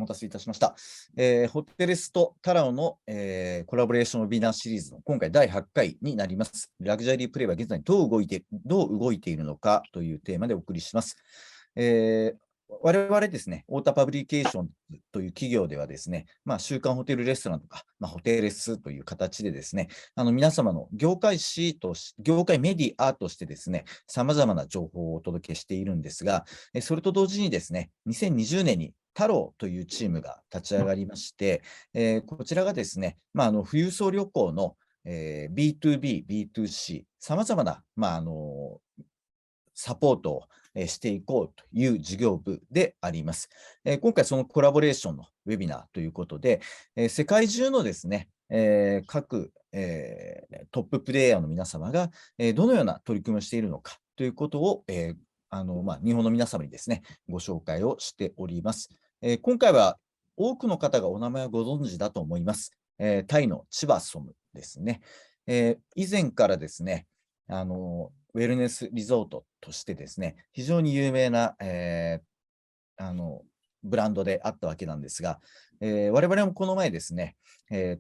待たせいたしました。ホテレスとタラオの、コラボレーションウェビナーシリーズの今回第8回になります。ラグジュアリープレイは現在どう動いているのかというテーマでお送りします。我々ですね、太田パブリケーションという企業ではですね、週刊ホテルレストランとか、ホテレスという形でですね、皆様の業界メディアとしてですね、様々な情報をお届けしているんですが、それと同時にですね、2020年にTAROというチームが立ち上がりまして、こちらがですね、富裕層旅行の、B2B、B2C、様々な、サポートをしていこうという事業部であります。今回そのコラボレーションのウェビナーということで、世界中のですね、各、トッププレイヤーの皆様が、どのような取り組みをしているのかということを、日本の皆様にですね、ご紹介をしております。今回は多くの方がお名前をご存知だと思います。タイのチバソムですね。以前からですね、ウェルネスリゾートとしてですね、非常に有名な、ブランドであったわけなんですが、我々もこの前ですね、先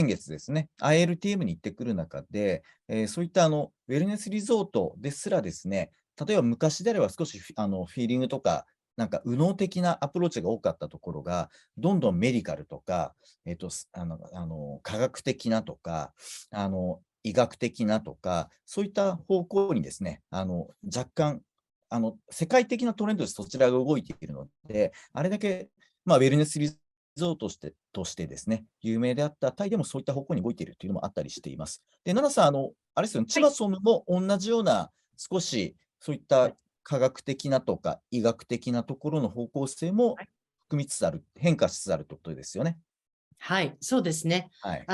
月ですね、ILTM に行ってくる中で、そういったウェルネスリゾートですらですね、例えば昔であれば少しフィーリングとか、なんか右脳的なアプローチが多かったところが、どんどんメディカルとか、科学的なとか、医学的なとか、そういった方向にですね、若干、世界的なトレンドでそちらが動いているので、あれだけ、ウェルネスリゾートとしてですね、有名であったタイでもそういった方向に動いているというのもあったりしています。で、奈々さん、あれですよね、チバソムも同じような、少しそういった科学的なとか医学的なところの方向性も含みつつある、変化しつつあるということですよね。はい、そうですね。はい。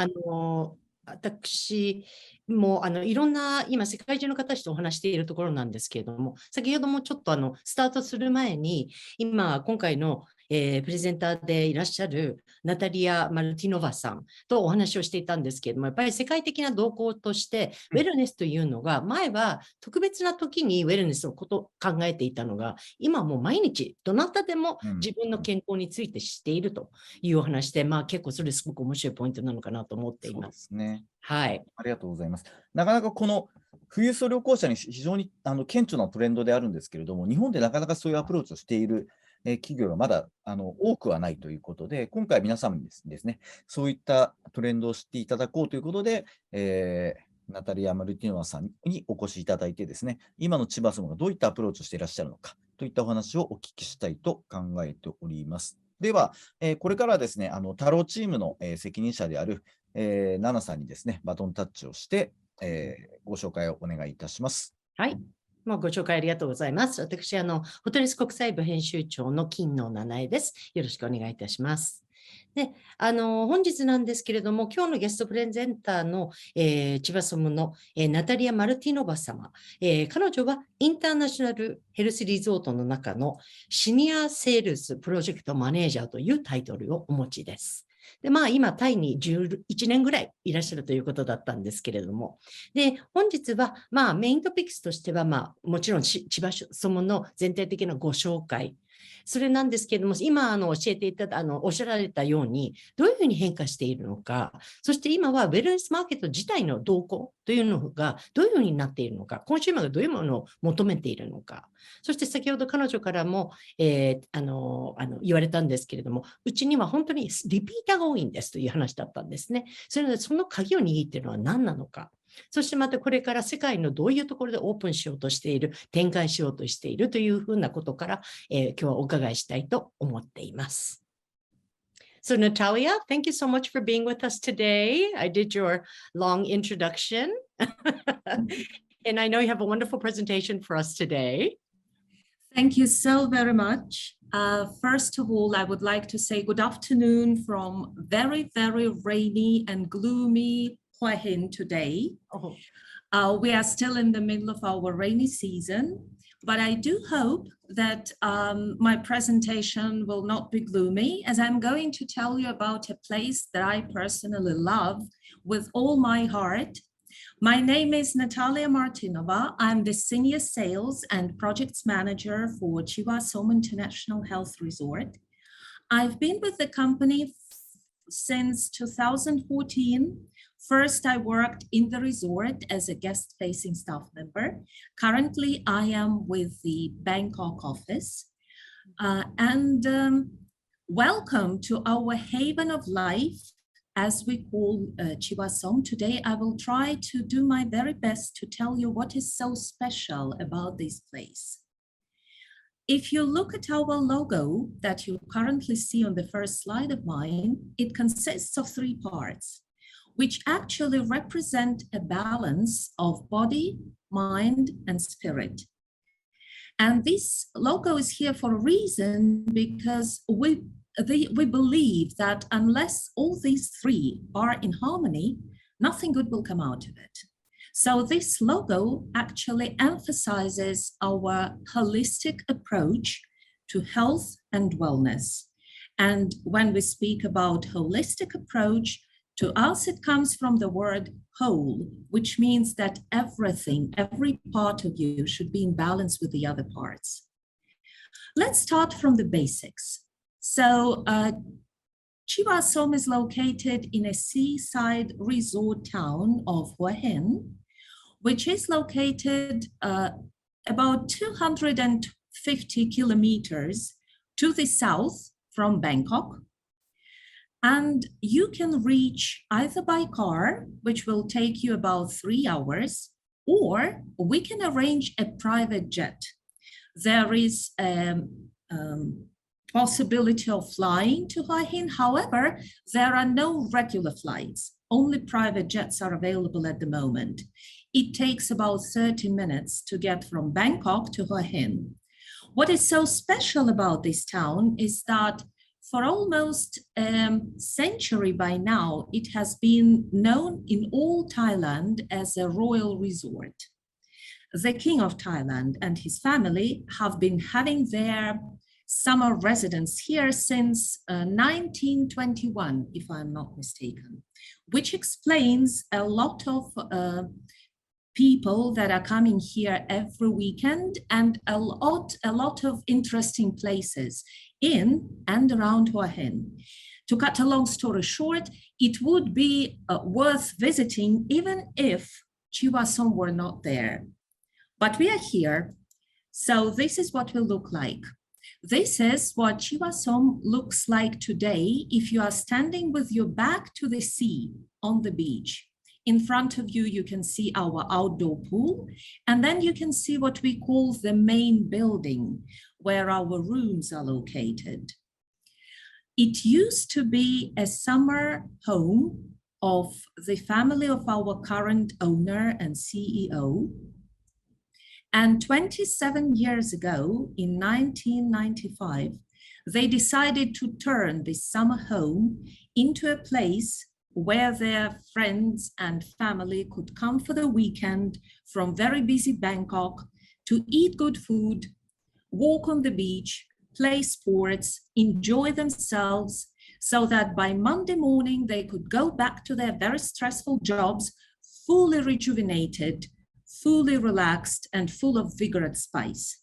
私もいろんな今世界中の方たちとお話しているところなんですけれども、先ほどもちょっとスタートする前に今回のプレゼンターでいらっしゃるナタリア・マルティノバさんとお話をしていたんですけれども、やっぱり世界的な動向としてウェルネスというのが前は特別な時にウェルネスのことを考えていたのが、今もう毎日どなたでも自分の健康について知っているというお話で、結構それすごく面白いポイントなのかなと思っています。そうですね。はい。ありがとうございます。なかなかこの富裕層旅行者に非常に顕著なトレンドであるんですけれども、日本でなかなかそういうアプローチをしている企業がまだ多くはないということで、今回皆様にですね、そういったトレンドを知っていただこうということで、ナタリア・マルティノワさんにお越しいただいてですね、今の千葉様がどういったアプローチをしていらっしゃるのかといったお話をお聞きしたいと考えております。では、これからはですね、タローチームの責任者である奈々さんにですね、バトンタッチをして、ご紹介をお願いいたします。はい。ご紹介ありがとうございます。私、ホテレス国際部編集長の金野七重です。よろしくお願いいたします。で、本日なんですけれども、今日のゲストプレゼンターの、チバソムの、ナタリア・マルティノバ様、彼女はインターナショナルヘルスリゾートの中のシニアセールスプロジェクトマネージャーというタイトルをお持ちです。で、今、タイに11年ぐらいいらっしゃるということだったんですけれども、で、本日は、メイントピックスとしては、もちろん、チバソムの全体的なご紹介、それなんですけれども、今教えていただおっしゃられたように、どういうふうに変化しているのか、そして今はウェルネスマーケット自体の動向というのがどういうふうになっているのか、コンシューマーがどういうものを求めているのか、そして先ほど彼女からも、言われたんですけれども、うちには本当にリピーターが多いんですという話だったんですね。それでその鍵を握っているのは何なのか。そしてまたこれから世界のどういうところでオープンしようとしている、展開しようとしているというふうなことから、今日はお伺いしたいと思っています。So Natalia, thank you so much for being with us today. I did your long introduction and I know you have a wonderful presentation for us today. Thank you so very much. First of all, I would like to say good afternoon from very, very rainy and gloomy Hua Hin today. We are still in the middle of our rainy season, but I do hope that my presentation will not be gloomy, as I'm going to tell you about a place that I personally love with all my heart. My name is Natalia Martinova. I'm the Senior Sales and Projects Manager for Chiva-Som International Health Resort. I've been with the company since 2014. First, I worked in the resort as a guest-facing staff member. Currently, I am with the Bangkok office. Welcome to our haven of life, as we call Chiva-Som. Today, I will try to do my very best to tell you what is so special about this place. If you look at our logo that you currently see on the first slide of mine, it consists of 3 parts, which actually represent a balance of body, mind, and spirit. And this logo is here for a reason, because we believe that unless all these 3 are in harmony, nothing good will come out of it. So this logo actually emphasizes our holistic approach to health and wellness. And when we speak about holistic approach, to us it comes from the word whole, which means that everything, every part of you should be in balance with the other parts. Let's start from the basics. So Chiva-Som is located in a seaside resort town of Hua Hin, which is located about 250 kilometers to the south from Bangkok. And you can reach either by car, which will take you about 3 hours, or we can arrange a private jet. There is a possibility of flying to Hua Hin. However, there are no regular flights. Only private jets are available at the moment. It takes about 30 minutes to get from Bangkok to Hua Hin. What is so special about this town is that for almost a century by now, it has been known in all Thailand as a royal resort. The King of Thailand and his family have been having their summer residence here since 1921, if I'm not mistaken, which explains a lot of people that are coming here every weekend, and a lot of interesting places in and around Hua Hin. To cut a long story short, it would be worth visiting even if Chiva-Som were not there. But we are here, so this is what we look like. This is what Chiva-Som looks like today if you are standing with your back to the sea on the beach. In front of you, you can see our outdoor pool, and then you can see what we call the main building, where our rooms are located. It used to be a summer home of the family of our current owner and CEO. And 27 years ago, in 1995, they decided to turn this summer home into a place where their friends and family could come for the weekend from very busy Bangkok to eat good food, walk on the beach, play sports, enjoy themselves, so that by Monday morning they could go back to their very stressful jobs, fully rejuvenated, fully relaxed, and full of vigor and spice.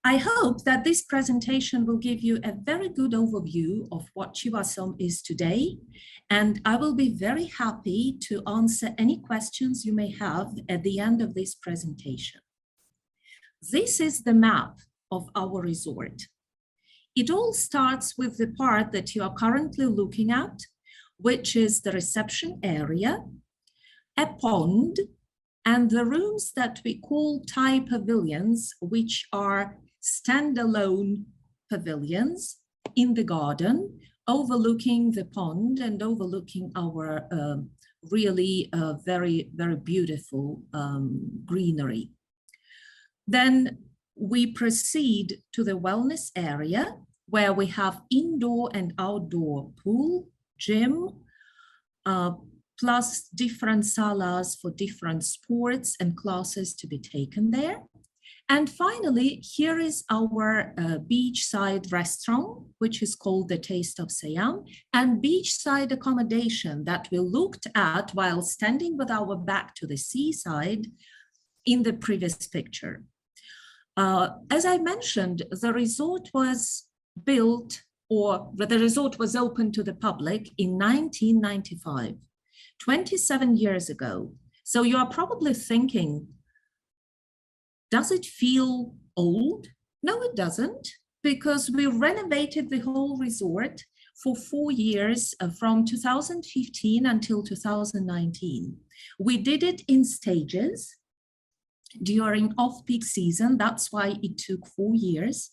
I hope that this presentation will give you a very good overview of what Chiva-Som is today, and I will be very happy to answer any questions you may have at the end of this presentation. This is the map of our resort. It all starts with the part that you are currently looking at, which is the reception area, a pond, and the rooms that we call Thai pavilions, which are standalone pavilions in the garden, overlooking the pond and overlooking our really very, very beautiful greenery. Then we proceed to the wellness area, where we have indoor and outdoor pool, gym, plus different salas for different sports and classes to be taken there. And finally, here is our beachside restaurant, which is called the Taste of Siam, and beachside accommodation that we looked at while standing with our back to the seaside in the previous picture. As I mentioned, the resort was built or the resort was open to the public in 1995, 27 years ago. So you are probably thinking, does it feel old? No, it doesn't, because we renovated the whole resort for 4 years from 2015 until 2019. We did it in stages during off-peak season. That's why it took 4 years.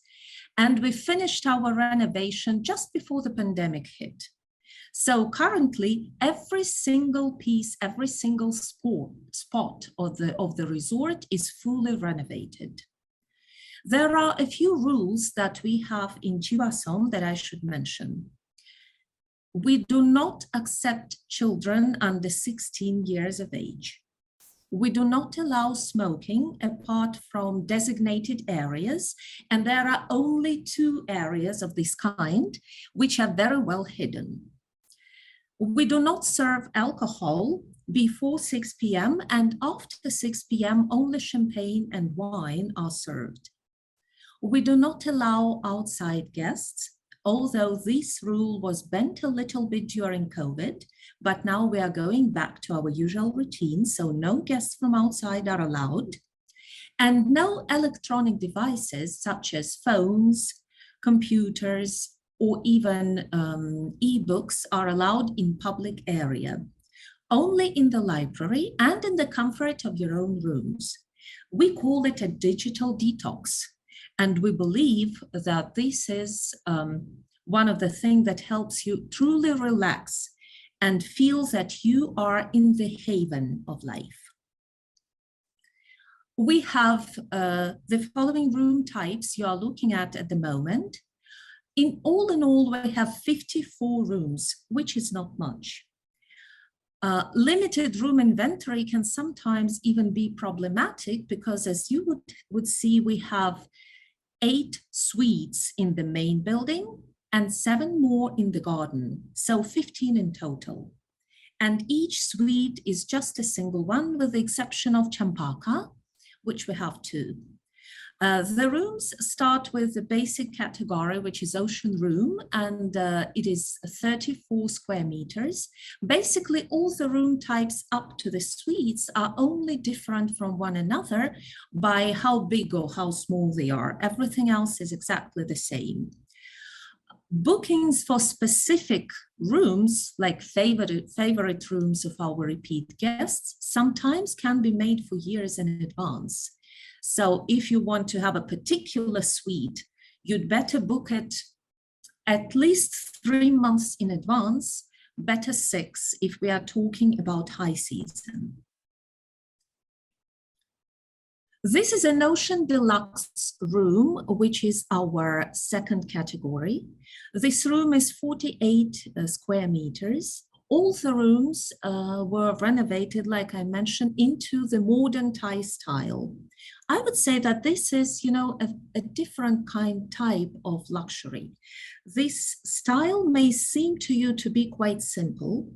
And we finished our renovation just before the pandemic hit. So currently, every single piece, every single spot of the resort is fully renovated. There are a few rules that we have in Chiva-Som that I should mention. We do not accept children under 16 years of age. We do not allow smoking apart from designated areas, and there are only 2 areas of this kind, which are very well hidden. We do not serve alcohol before 6 p.m. and after 6 p.m. only champagne and wine are served. We do not allow outside guests, although this rule was bent a little bit during COVID, but now we are going back to our usual routine, so no guests from outside are allowed, and no electronic devices such as phones, computers, or even e-books are allowed in public area, only in the library and in the comfort of your own rooms. We call it a digital detox. And we believe that this is one of the things that helps you truly relax and feel that you are in the haven of life. We have the following room types you are looking at the moment. In all, we have 54 rooms, which is not much. Limited room inventory can sometimes even be problematic because, as you would see, we have 8 suites in the main building and 7 more in the garden, so 15 in total. And each suite is just a single one, with the exception of Champaka, which we have 2. The rooms start with the basic category, which is ocean room, and it is 34 square meters. Basically, all the room types up to the suites are only different from one another by how big or how small they are. Everything else is exactly the same. Bookings for specific rooms, like favorite rooms of our repeat guests, sometimes can be made for years in advance. So if you want to have a particular suite, you'd better book it at least 3 months in advance, better 6 if we are talking about high season. This is an Ocean Deluxe room, which is our second category. This room is 48 square meters. All the rooms were renovated, like I mentioned, into the modern Thai style. I would say that this is, a different type of luxury. This style may seem to you to be quite simple,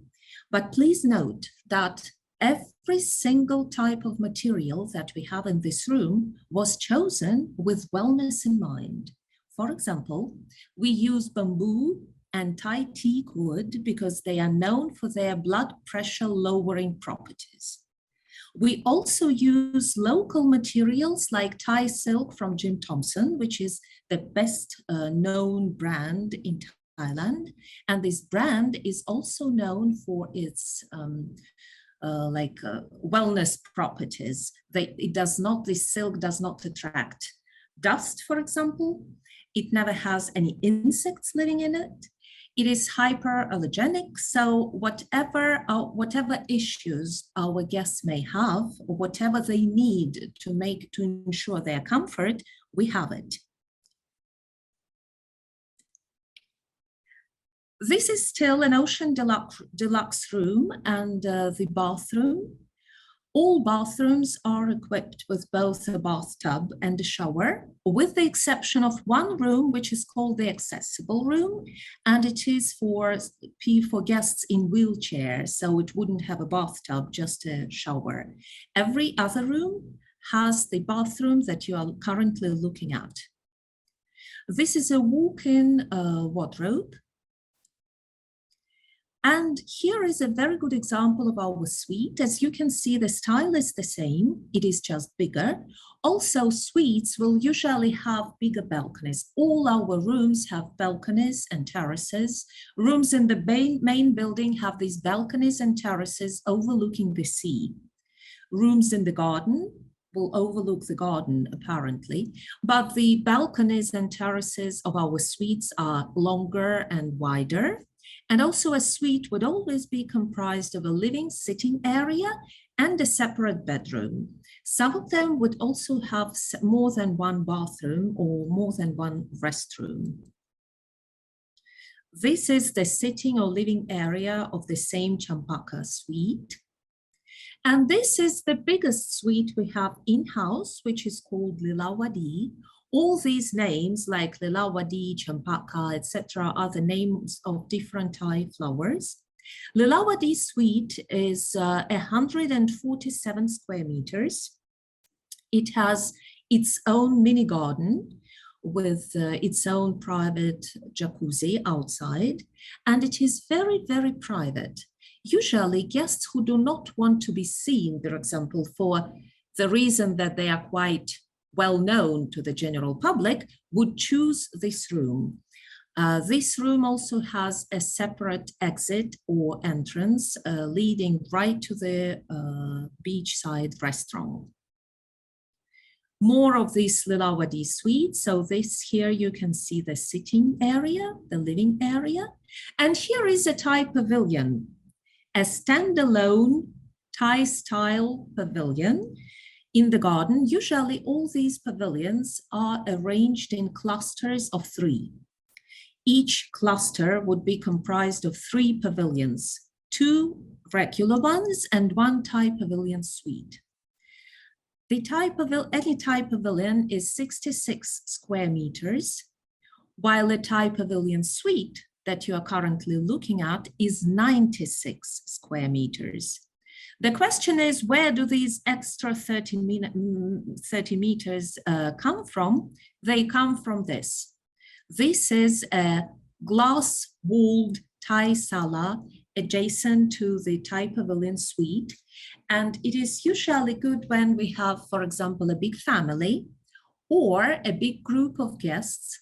but please note that every single type of material that we have in this room was chosen with wellness in mind. For example, we use bamboo and Thai teak wood because they are known for their blood pressure lowering properties. We also use local materials like Thai silk from Jim Thompson, which is the best known brand in Thailand. And this brand is also known for its wellness properties. This silk does not attract dust, for example. It never has any insects living in it. It is hyperallergenic, so whatever issues our guests may have, or whatever they need to ensure their comfort, we have it. This is still an Ocean Deluxe room and the bathroom. All bathrooms are equipped with both a bathtub and a shower, with the exception of one room, which is called the accessible room, and it is for guests in wheelchairs, so it wouldn't have a bathtub, just a shower. Every other room has the bathroom that you are currently looking at. This is a walk-in wardrobe. And here is a very good example of our suite. As you can see, the style is the same. It is just bigger. Also, suites will usually have bigger balconies. All our rooms have balconies and terraces. Rooms in the main building have these balconies and terraces overlooking the sea. Rooms in the garden will overlook the garden, apparently, but the balconies and terraces of our suites are longer and wider. And also a suite would always be comprised of a living sitting area and a separate bedroom. Some of them would also have more than one bathroom or more than one restroom. This is the sitting or living area of the same Champaka suite. And this is the biggest suite we have in-house, which is called Lilawadi. All these names like Lilawadi, Champaka, etc. are the names of different Thai flowers. Lilawadi suite is 147 square meters. It has its own mini garden with its own private jacuzzi outside, and it is very, very private. Usually guests who do not want to be seen, for example, for the reason that they are quite well known to the general public, would choose this room. This room also has a separate exit or entrance leading right to the beachside restaurant. More of this Lilawadi suite. So this here you can see the sitting area, the living area. And here is a Thai pavilion, a standalone Thai style pavilion in the garden. Usually all these pavilions are arranged in clusters of 3. Each cluster would be comprised of 3 pavilions, 2 regular ones and 1 Thai pavilion suite. Any Thai pavilion is 66 square meters, while the Thai pavilion suite that you are currently looking at is 96 square meters. The question is, where do these extra 30 meters come from? They come from this. This is a glass-walled Thai sala adjacent to the Thai pavilion suite. And it is usually good when we have, for example, a big family or a big group of guests,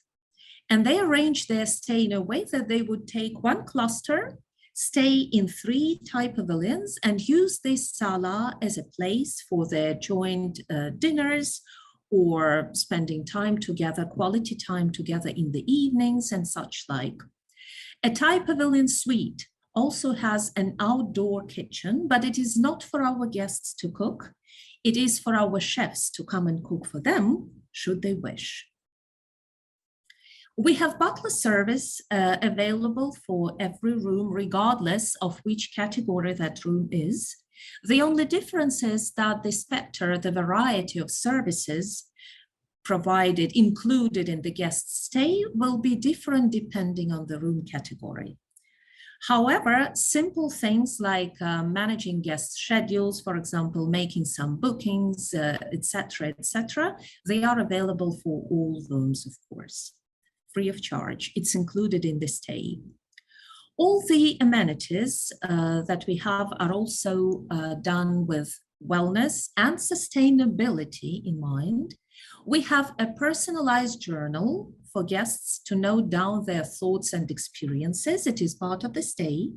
and they arrange their stay in a way that they would take 1 cluster, stay in 3 Thai pavilions, and use this sala as a place for their joint dinners or spending time together, quality time together in the evenings and such like. A Thai pavilion suite also has an outdoor kitchen, but it is not for our guests to cook. It is for our chefs to come and cook for them, should they wish. We have butler service available for every room, regardless of which category that room is. The only difference is that the spectrum, the variety of services provided, included in the guest stay, will be different depending on the room category. However, simple things like managing guest schedules, for example, making some bookings, etc., they are available for all rooms, of course, free of charge. It's included in the stay. All the amenities that we have are also done with wellness and sustainability in mind. We have a personalized journal for guests to note down their thoughts and experiences. It is part of the stay,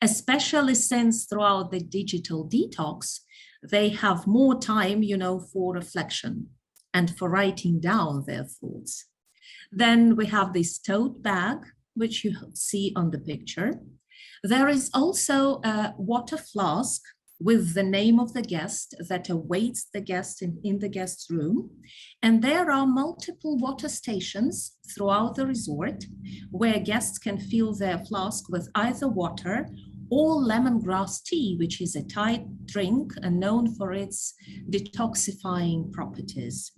especially since throughout the digital detox, they have more time, for reflection and for writing down their thoughts. Then we have this tote bag, which you see on the picture. There is also a water flask with the name of the guest that awaits the guest in the guest room. And there are multiple water stations throughout the resort where guests can fill their flask with either water or lemongrass tea, which is a Thai drink and known for its detoxifying properties.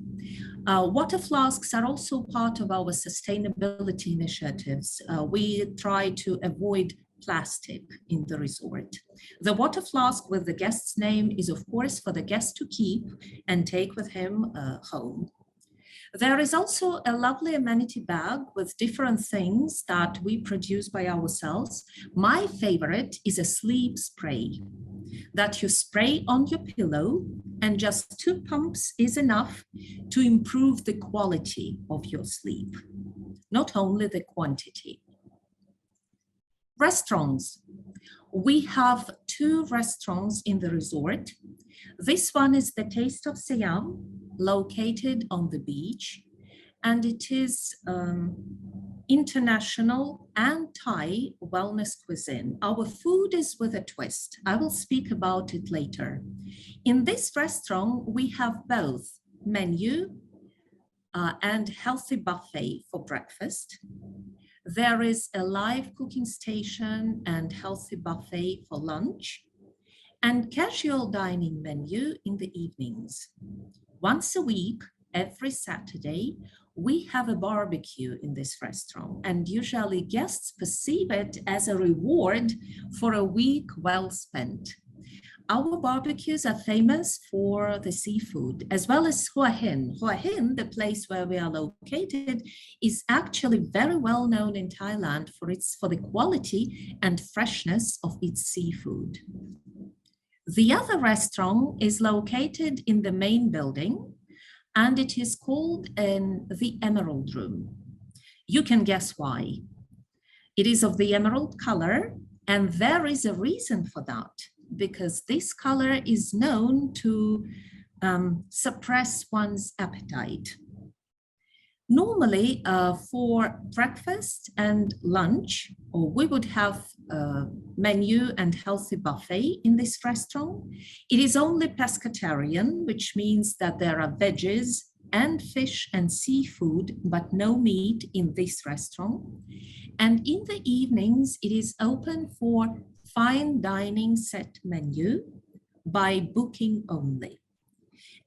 Water flasks are also part of our sustainability initiatives. We try to avoid plastic in the resort. The water flask with the guest's name is, of course, for the guest to keep and take with him home. There is also a lovely amenity bag with different things that we produce by ourselves. My favorite is a sleep spray that you spray on your pillow, and just 2 pumps is enough to improve the quality of your sleep, not only the quantity. Restaurants. We have 2 restaurants in the resort. This one is the Taste of Siam, located on the beach, and it is international and Thai wellness cuisine. Our food is with a twist. I will speak about it later. In this restaurant, we have both menu and healthy buffet for breakfast. There is a live cooking station and healthy buffet for lunch, and casual dining menu in the evenings. Once a week, every Saturday, we have a barbecue in this restaurant, and usually guests perceive it as a reward for a week well spent. Our barbecues are famous for the seafood, as well as Hua Hin. Hua Hin, the place where we are located, is actually very well known in Thailand for the quality and freshness of its seafood. The other restaurant is located in the main building, and it is called the Emerald Room. You can guess why. It is of the emerald color, and there is a reason for that, because this color is known to suppress one's appetite. Normally, for breakfast and lunch, we would have a menu and healthy buffet in this restaurant. It is only pescatarian, which means that there are veggies and fish and seafood, but no meat in this restaurant. And in the evenings, it is open for fine dining set menu by booking only.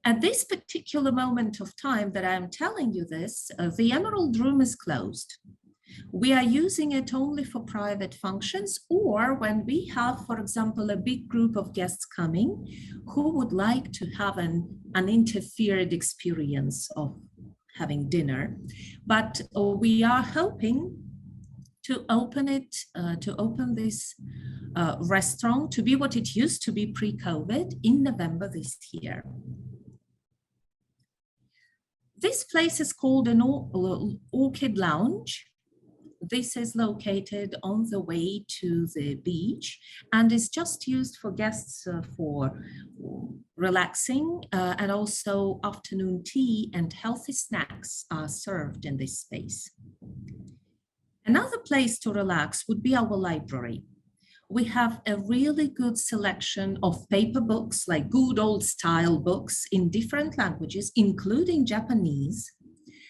At this particular moment of time that I'm telling you this, the Emerald Room is closed. We are using it only for private functions, or when we have, for example, a big group of guests coming who would like to have an uninterfered experience of having dinner. But we are hoping to open this restaurant to be what it used to be pre-COVID in November this year. This place is called an Orchid Lounge. This is located on the way to the beach and is just used for guests for relaxing, and also afternoon tea and healthy snacks are served in this space. Another place to relax would be our library. We have a really good selection of paper books, like good old style books in different languages, including Japanese,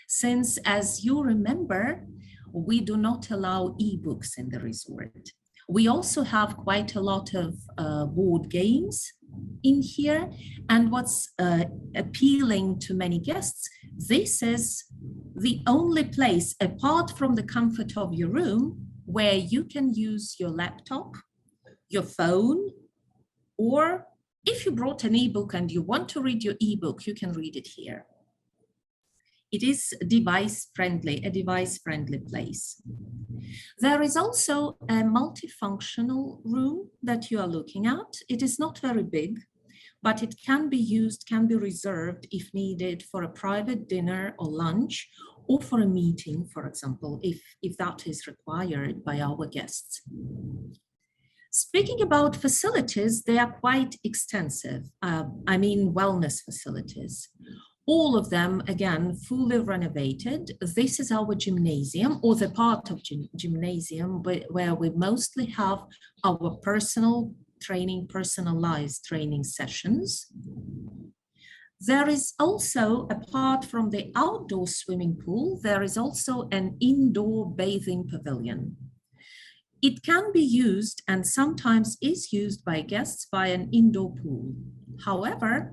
since, as you remember, we do not allow ebooks in the resort. We also have quite a lot of board games in here. And what's appealing to many guests, this is the only place, apart from the comfort of your room, where you can use your laptop, your phone, or if you brought an ebook and you want to read your ebook, you can read it here. It is a device-friendly place. There is also a multifunctional room that you are looking at. It is not very big, but it can be used, can be reserved if needed for a private dinner or lunch, or for a meeting, for example, if that is required by our guests. Speaking about facilities, they are quite extensive. I mean, wellness facilities. All of them, again, fully renovated. This is our gymnasium, or the part of gymnasium where we mostly have our personalized training sessions. There is also, apart from the outdoor swimming pool, there is also an indoor bathing pavilion. It can be used, and sometimes is used by guests, by an indoor pool. However,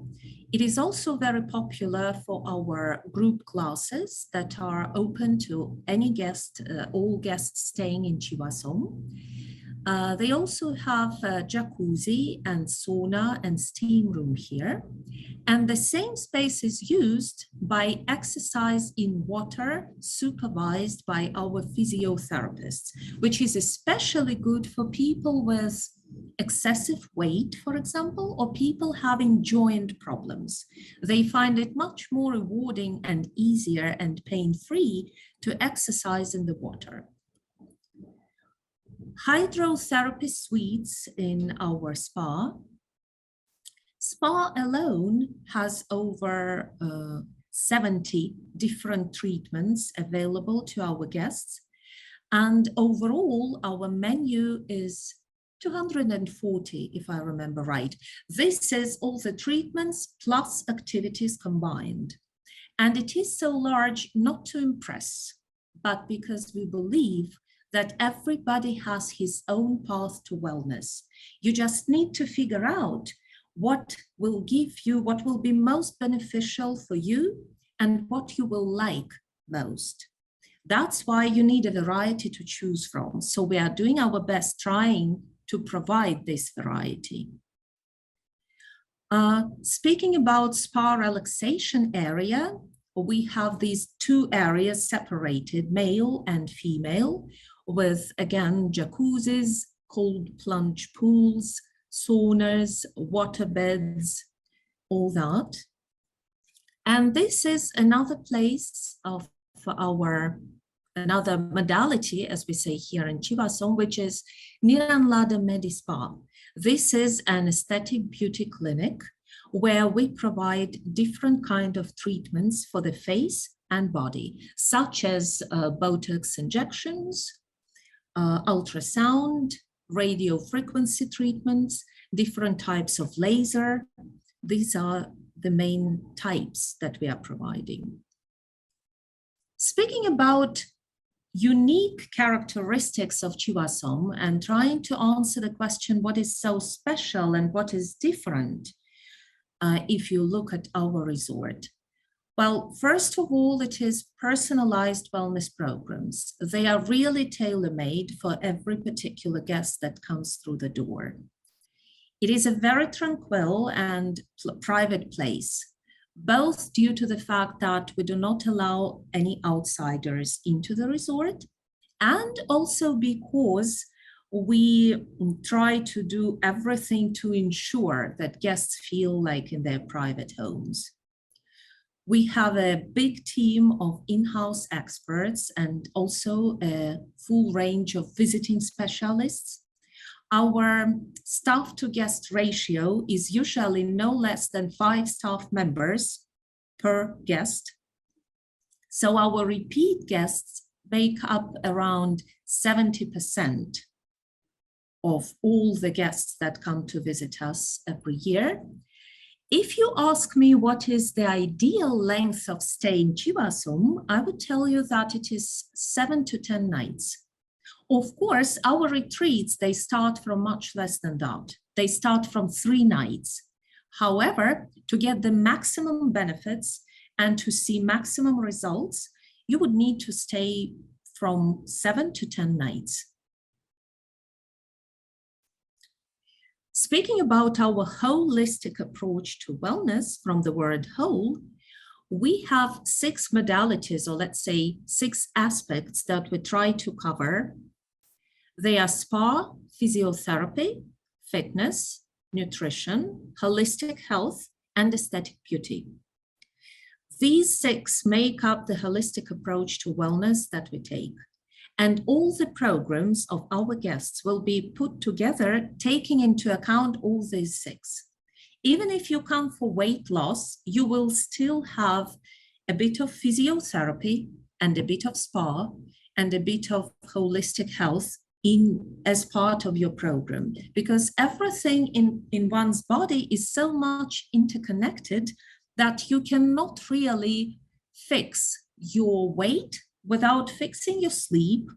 it is also very popular for our group classes that are open to any guest, all guests staying in Chiva-Som. They also have a jacuzzi and sauna and steam room here. And the same space is used by exercise in water supervised by our physiotherapists, which is especially good for people with excessive weight, for example, or people having joint problems. They find it much more rewarding and easier and pain-free to exercise in the water. Hydrotherapy suites in our spa. Spa alone has over 70 different treatments available to our guests. And overall, our menu is 240, if I remember right. This is all the treatments plus activities combined. And it is so large not to impress, but because we believe that everybody has his own path to wellness. You just need to figure out what will give you, what will be most beneficial for you and what you will like most. That's why you need a variety to choose from. So we are doing our best trying to provide this variety. Speaking about spa relaxation area, we have these two areas separated, male and female, with, again, jacuzzis, cold plunge pools, saunas, water beds, all that. And this is another place for our, another modality, as we say here in Chiva-Som, which is Niranlada Medispa. This is an aesthetic beauty clinic where we provide different kind of treatments for the face and body, such as Botox injections, ultrasound, radio frequency treatments, different types of laser. These are the main types that we are providing. Speaking about unique characteristics of Chiva-Som and trying to answer the question, what is so special and what is different if you look at our resort? Well, first of all, it is personalized wellness programs. They are really tailor-made for every particular guest that comes through the door. It is a very tranquil and private place, both due to the fact that we do not allow any outsiders into the resort, and also because we try to do everything to ensure that guests feel like in their private homes. We have a big team of in-house experts and also a full range of visiting specialists. Our staff to guest ratio is usually no less than 5 staff members per guest. So our repeat guests make up around 70% of all the guests that come to visit us every year. If you ask me what is the ideal length of stay in Chiva-Som, I would tell you that it is 7 to 10 nights. Of course, our retreats, they start from much less than that. They start from 3 nights. However, to get the maximum benefits and to see maximum results, you would need to stay from 7 to 10 nights. Speaking about our holistic approach to wellness, from the word whole, we have 6 modalities, or let's say 6 aspects that we try to cover. They are spa, physiotherapy, fitness, nutrition, holistic health, and aesthetic beauty. These 6 make up the holistic approach to wellness that we take. And all the programs of our guests will be put together, taking into account all these 6. Even if you come for weight loss, you will still have a bit of physiotherapy and a bit of spa and a bit of holistic health as part of your program, because everything in one's body is so much interconnected that you cannot really fix your weight without fixing your sleep,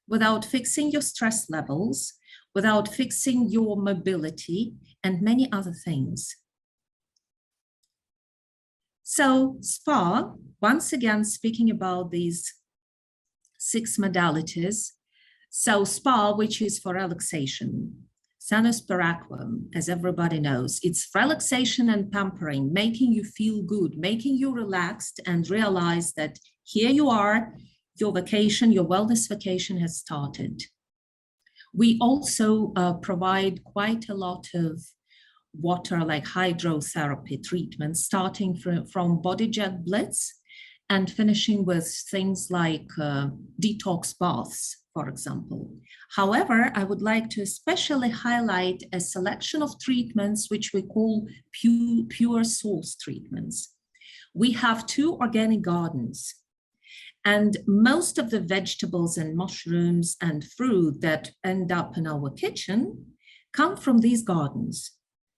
without fixing your stress levels, without fixing your mobility, and many other things. So spa, once again, speaking about these 6 modalities, So spa, which is for relaxation, Sanus per aquam, as everybody knows, it's relaxation and pampering, making you feel good, making you relaxed and realize that here you are, your vacation, your wellness vacation has started. We also provide quite a lot of water, like hydrotherapy treatments, starting from body jet blitz and finishing with things like detox baths, for example. However, I would like to especially highlight a selection of treatments which we call pure source treatments. We have 2 organic gardens, and most of the vegetables and mushrooms and fruit that end up in our kitchen come from these gardens.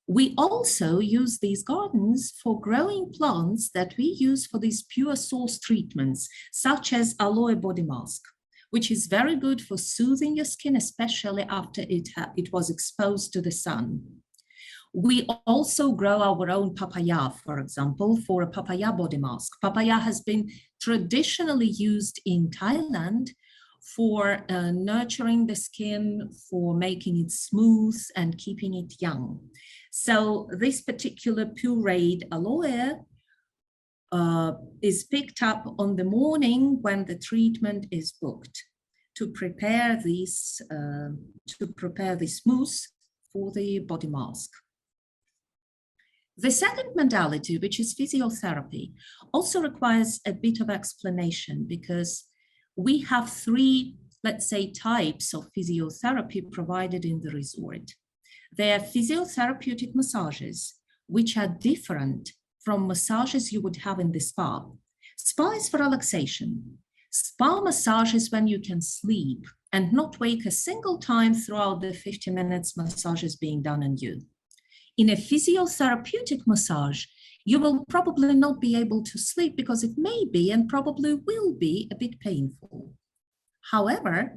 We also use these gardens for growing plants that we use for these pure source treatments, such as aloe body mask, which is very good for soothing your skin, especially after it was exposed to the sun. We also grow our own papaya, for example, for a papaya body mask. Papaya has been traditionally used in Thailand for nurturing the skin, for making it smooth and keeping it young. So this particular pureed aloe is picked up on the morning when the treatment is booked to prepare this mousse for the body mask. The second modality, which is physiotherapy, also requires a bit of explanation because we have 3, let's say, types of physiotherapy provided in the resort. There are physiotherapeutic massages, which are different from massages you would have in the spa. Spa is for relaxation. Spa massage is when you can sleep and not wake a single time throughout the 50 minutes massage is being done on you. In a physiotherapeutic massage, you will probably not be able to sleep because it may be and probably will be a bit painful. However,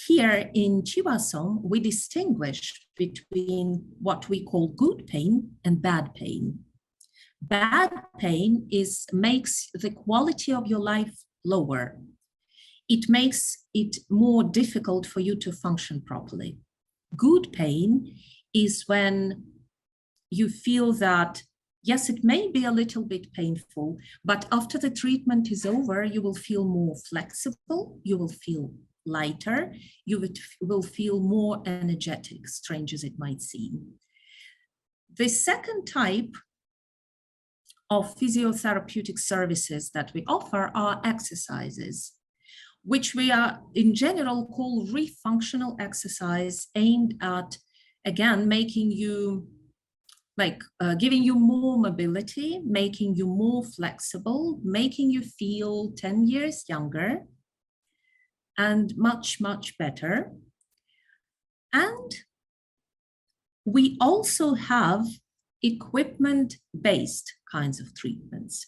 here in Chiva-Som, we distinguish between what we call good pain and bad pain. Bad pain makes the quality of your life lower. It makes it more difficult for you to function properly. Good pain is when you feel that, yes, it may be a little bit painful, but after the treatment is over, you will feel more flexible, you will feel lighter, you will feel more energetic, strange as it might seem. The second type of physiotherapeutic services that we offer are exercises, which we are in general call refunctional exercise, aimed at, again, making you giving you more mobility, making you more flexible, making you feel 10 years younger and much, much better. And we also have equipment-based kinds of treatments.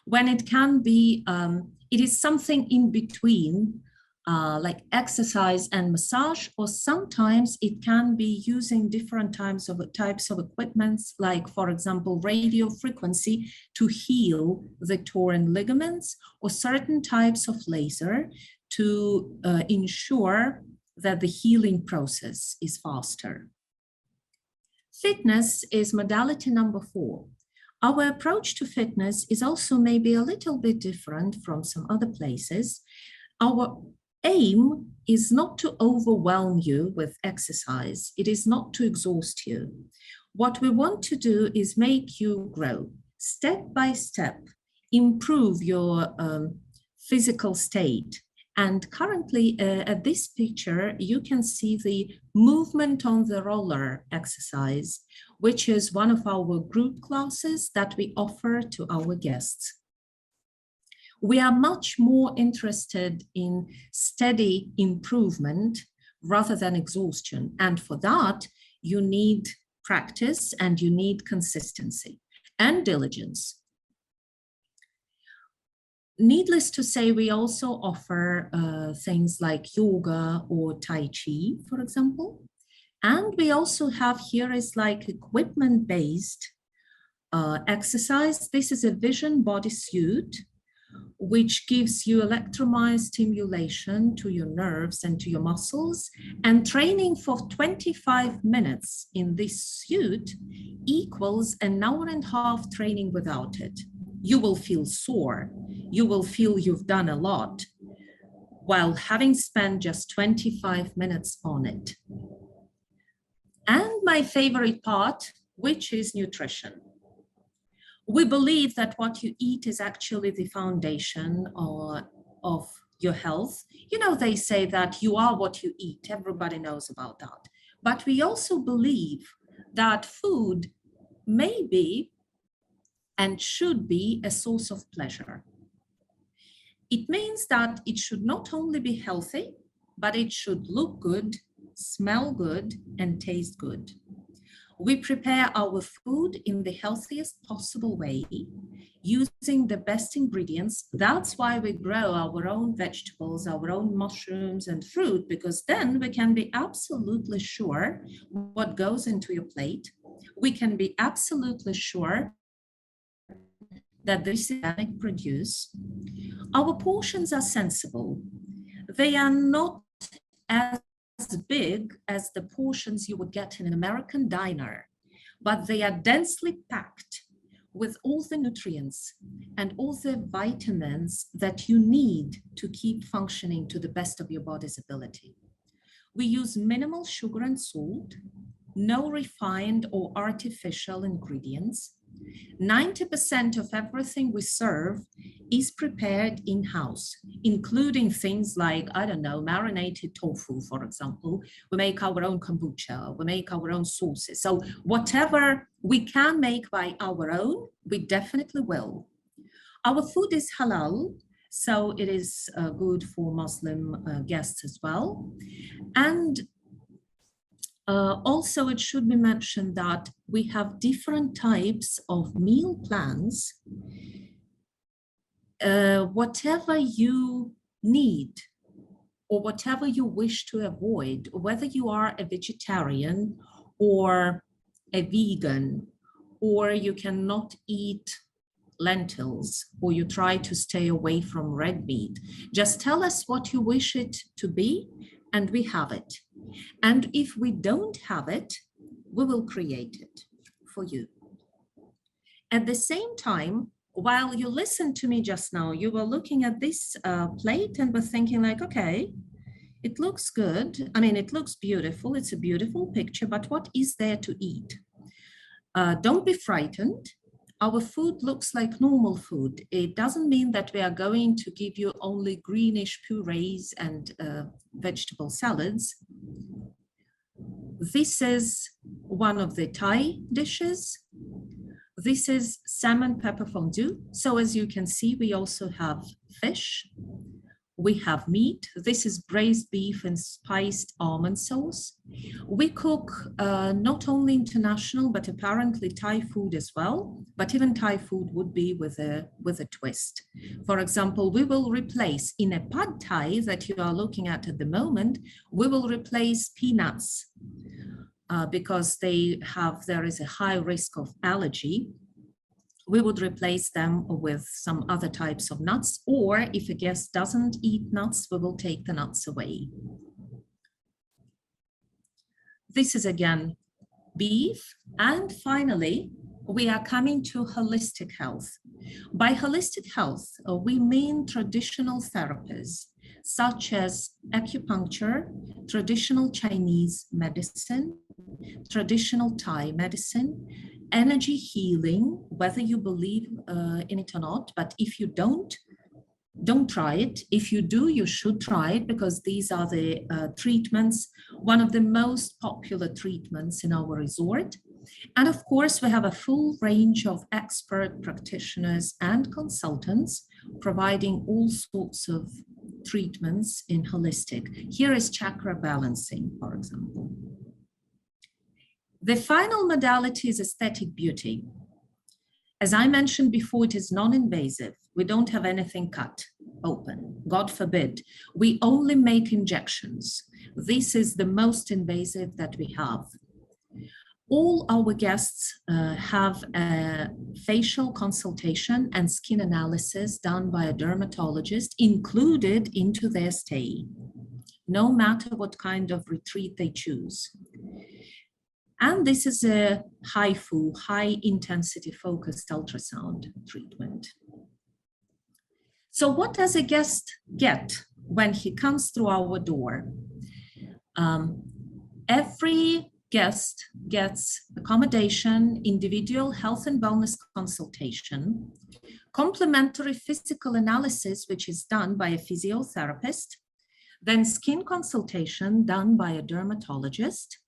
When it can be, it is something in between, like exercise and massage, or sometimes it can be using different types of equipments, like, for example, radio frequency to heal the torn ligaments, or certain types of laser to ensure that the healing process is faster. Fitness is modality number 4. Our approach to fitness is also maybe a little bit different from some other places. Our aim is not to overwhelm you with exercise. It is not to exhaust you. What we want to do is make you grow step by step, improve your physical state. And currently at this picture, you can see the movement on the roller exercise, which is one of our group classes that we offer to our guests. We are much more interested in steady improvement rather than exhaustion. And for that, you need practice and you need consistency and diligence. Needless to say, we also offer things like yoga or Tai Chi, for example. And we also have here is like equipment-based exercise. This is a vision bodysuit which gives you electromyold stimulation to your nerves and to your muscles, and training for 25 minutes in this suit equals an hour and a half training without it. You will feel sore, you will feel you've done a lot, while having spent just 25 minutes on it. And my favorite part, which is nutrition. We believe that what you eat is actually the foundation of your health. You know, they say that you are what you eat. Everybody knows about that. But we also believe that food may be and should be a source of pleasure. It means that it should not only be healthy, but it should look good, smell good, and taste good. We prepare our food in the healthiest possible way, using the best ingredients. That's why we grow our own vegetables, our own mushrooms and fruit, because then we can be absolutely sure what goes into your plate. We can be absolutely sure that this is organic produce. Our portions are sensible. They are not as big as the portions you would get in an American diner, but they are densely packed with all the nutrients and all the vitamins that you need to keep functioning to the best of your body's ability. We use minimal sugar and salt, no refined or artificial ingredients. 90% of everything we serve is prepared in-house, including things like, I don't know, marinated tofu, for example. We make our own kombucha, we make our own sauces. So whatever we can make by our own, we definitely will. Our food is halal, so it is good for Muslim guests as well. And also, it should be mentioned that we have different types of meal plans. Whatever you need or whatever you wish to avoid, whether you are a vegetarian or a vegan, or you cannot eat lentils, or you try to stay away from red meat, just tell us what you wish it to be, and we have it. And if we don't have it, we will create it for you. At the same time, while you listened to me just now, you were looking at this plate and were thinking like, okay, it looks good. I mean, it looks beautiful. It's a beautiful picture, but what is there to eat? Don't be frightened. Our food looks like normal food. It doesn't mean that we are going to give you only greenish purees and vegetable salads. This is one of the Thai dishes. This is salmon pepper fondue. So as you can see, we also have fish. We have meat. This is braised beef and spiced almond sauce. We cook not only international, but apparently Thai food as well. But even Thai food would be with a twist. For example, we will replace in a pad Thai that you are looking at the moment, we will replace peanuts because there is a high risk of allergy. We would replace them with some other types of nuts, or if a guest doesn't eat nuts, we will take the nuts away. This is again beef. And finally, we are coming to holistic health. By holistic health, we mean traditional therapies such as acupuncture, traditional Chinese medicine, traditional Thai medicine, energy healing, whether you believe in it or not. But if you don't try it. If you do, you should try it, because these are the treatments, one of the most popular treatments in our resort. And of course, we have a full range of expert practitioners and consultants providing all sorts of treatments in holistic. Here is chakra balancing, for example. The final modality is aesthetic beauty. As I mentioned before, it is non-invasive. We don't have anything cut open, God forbid. We only make injections. This is the most invasive that we have. All our guests have a facial consultation and skin analysis done by a dermatologist included into their stay, no matter what kind of retreat they choose. And this is a HIFU, high intensity focused ultrasound treatment. So what does a guest get when he comes through our door? Every guest gets accommodation, individual health and wellness consultation, complementary physical analysis, which is done by a physiotherapist, then skin consultation done by a dermatologist,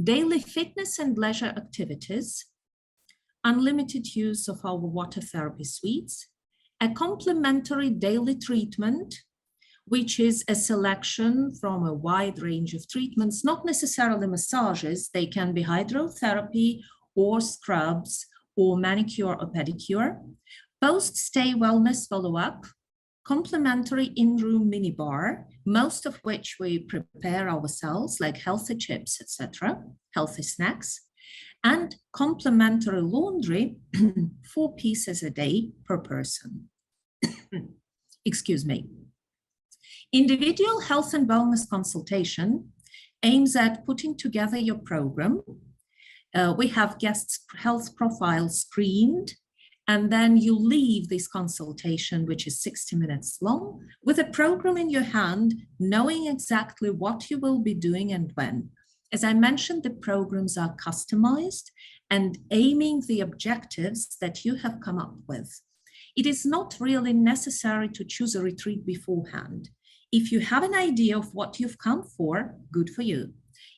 daily fitness and leisure activities, unlimited use of our water therapy suites, a complementary daily treatment, which is a selection from a wide range of treatments, not necessarily massages. They can be hydrotherapy or scrubs or manicure or pedicure, post-stay wellness follow-up, complementary in-room minibar, most of which we prepare ourselves, like healthy chips, etc., healthy snacks, and complementary laundry, 4 pieces a day per person. Excuse me. Individual health and wellness consultation aims at putting together your program. We have guests' health profiles screened, and then you leave this consultation, which is 60 minutes long, with a program in your hand, knowing exactly what you will be doing and when. As I mentioned, the programs are customized and aiming the objectives that you have come up with. It is not really necessary to choose a retreat beforehand. If you have an idea of what you've come for, good for you.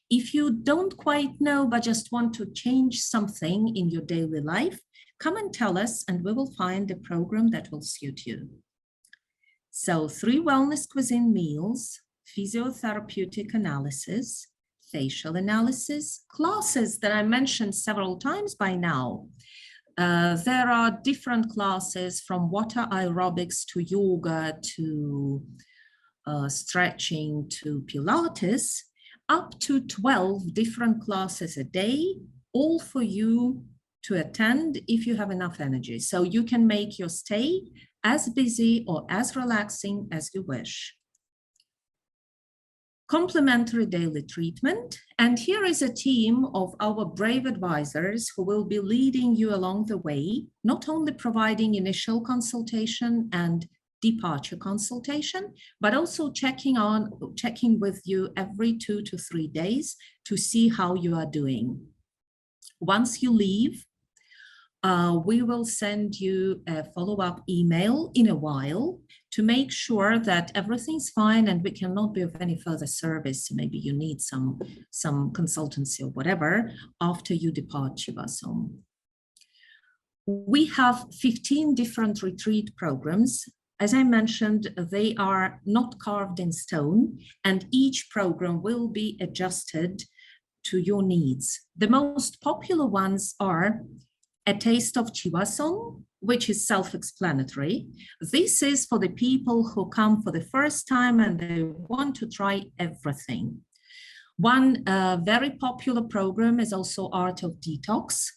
If you don't quite know, but just want to change something in your daily life, come and tell us and we will find a program that will suit you. So 3 wellness cuisine meals, physiotherapeutic analysis, facial analysis, classes that I mentioned several times by now. There are different classes from water aerobics to yoga to stretching to Pilates, up to 12 different classes a day, all for you to attend if you have enough energy. So you can make your stay as busy or as relaxing as you wish. Complementary daily treatment. And here is a team of our brave advisors who will be leading you along the way, not only providing initial consultation and departure consultation, but also checking with you every 2 to 3 days to see how you are doing. Once you leave, we will send you a follow-up email in a while to make sure that everything's fine and we cannot be of any further service. Maybe you need some consultancy or whatever after you depart Chiva-Som. We have 15 different retreat programs. As I mentioned, they are not carved in stone, and each program will be adjusted to your needs. The most popular ones are A Taste of Chivasom, which is self-explanatory. This is for the people who come for the first time and they want to try everything. One very popular program is also Art of Detox,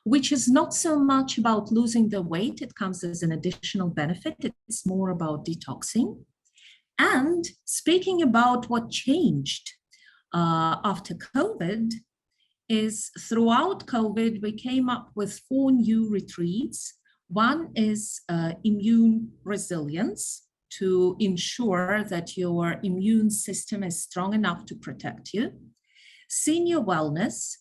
which is not so much about losing the weight. It comes as an additional benefit. It's more about detoxing. And speaking about what changed after COVID, is throughout COVID, we came up with 4 new retreats. One is immune resilience, to ensure that your immune system is strong enough to protect you. Senior wellness,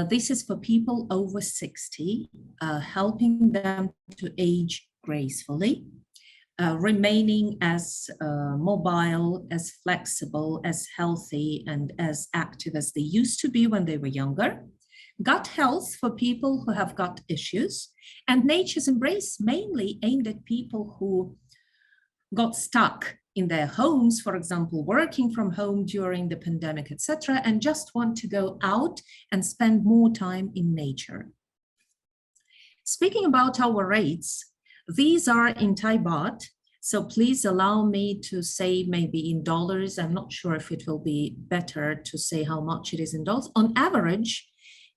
this is for people over 60, helping them to age gracefully, remaining as mobile, as flexible, as healthy, and as active as they used to be when they were younger. Gut health for people who have gut issues, and Nature's Embrace, mainly aimed at people who got stuck in their homes, for example, working from home during the pandemic, etc., and just want to go out and spend more time in nature. Speaking about our rates, these are in Thai baht, so please allow me to say maybe in dollars. I'm not sure if it will be better to say how much it is in dollars. On average,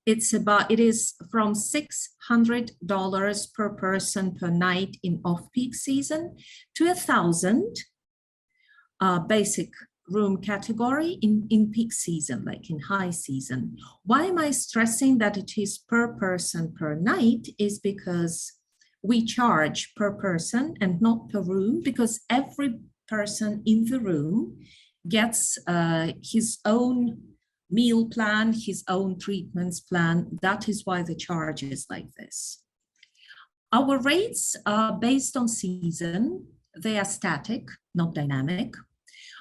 it is from $600 per person per night in off-peak season to $1,000 basic room category in peak season, like in high season. Why am I stressing that it is per person per night? Is because we charge per person and not per room, because every person in the room gets his own meal plan, his own treatments plan. That is why the charge is like this. Our rates are based on season. They are static, not dynamic.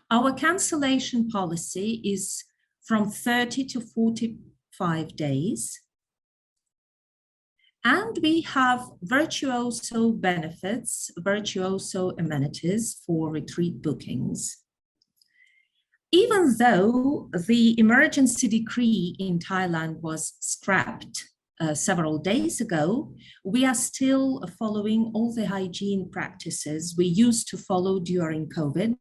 Our cancellation policy is from 30 to 45 days. And we have virtuoso benefits, virtuoso amenities for retreat bookings. Even though the emergency decree in Thailand was scrapped several days ago, we are still following all the hygiene practices we used to follow during COVID,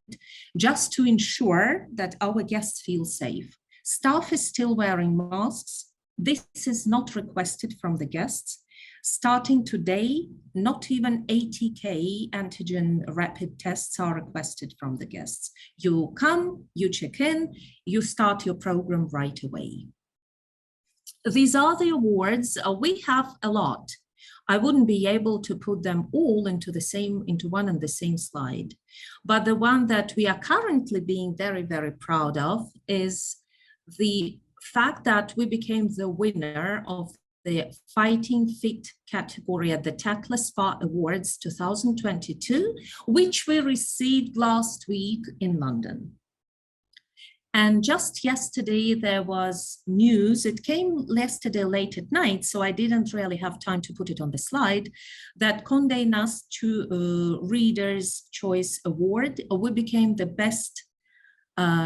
just to ensure that our guests feel safe. Staff is still wearing masks. This is not requested from the guests. Starting today, not even 80K antigen rapid tests are requested from the guests. You come, you check in, you start your program right away. These are the awards. We have a lot. I wouldn't be able to put them all into one and the same slide. But the one that we are currently being very, very proud of is the fact that we became the winner of the Fighting Fit category at the Tatler Spa Awards 2022, which we received last week in London. And just yesterday, there was news. It came yesterday late at night, so I didn't really have time to put it on the slide, that Condé Nast Reader's Choice Award, we became the best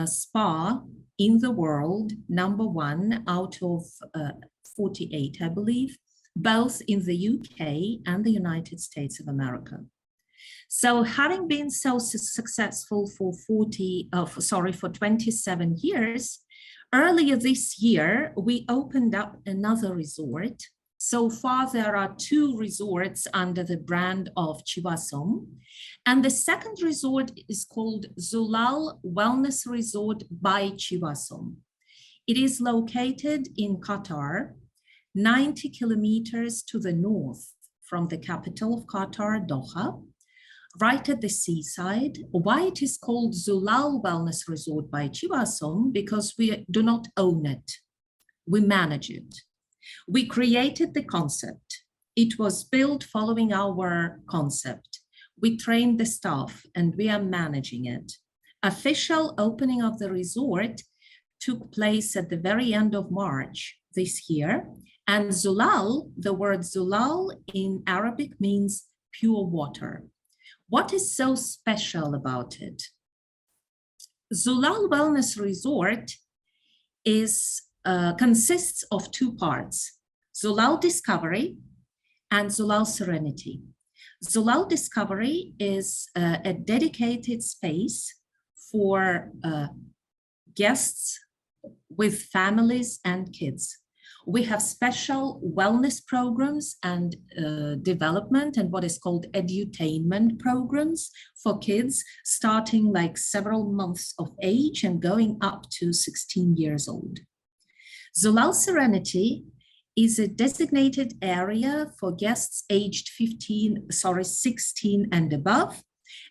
spa in the world, #1 out of 48, I believe, both in the UK and the United States of America. So having been so successful for 27 years, earlier this year, we opened up another resort. So far, there are 2 resorts under the brand of Chivasom. And the second resort is called Zulal Wellness Resort by Chivasom. It is located in Qatar, 90 kilometers to the north from the capital of Qatar, Doha, right at the seaside. Why it is called Zulal Wellness Resort by Chivasom? Because we do not own it, we manage it. We created the concept. It was built following our concept. We trained the staff and we are managing it. Official opening of the resort took place at the very end of March this year. And Zulal, the word Zulal in Arabic means pure water. What is so special about it? Zulal Wellness Resort consists of 2 parts, Zulal Discovery and Zulal Serenity. Zulal Discovery is a dedicated space for guests with families and kids. We have special wellness programs and development and what is called edutainment programs for kids, starting like several months of age and going up to 16 years old. Zulal Serenity is a designated area for guests aged 16 and above.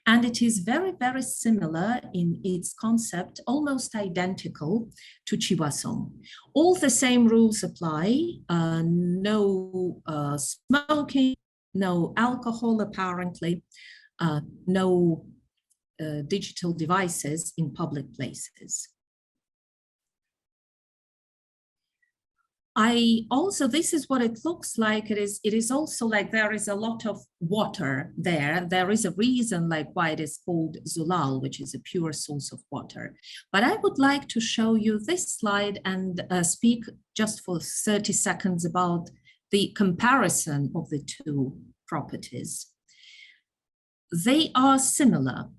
And it is very, very similar in its concept, almost identical to Chiva-Som. All the same rules apply, no smoking, no alcohol apparently, no digital devices in public places. This is what it looks like. It is also like there is a lot of water there. There is a reason like why it is called Zulal, which is a pure source of water. But I would like to show you this slide and speak just for 30 seconds about the comparison of the 2 properties. They are similar.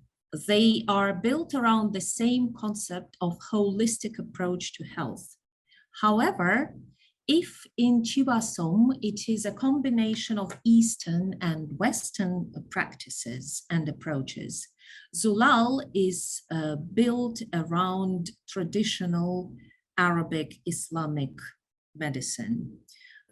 They are built around the same concept of holistic approach to health. However, if in Chiva-Som, it is a combination of Eastern and Western practices and approaches, Zulal is built around traditional Arabic Islamic medicine.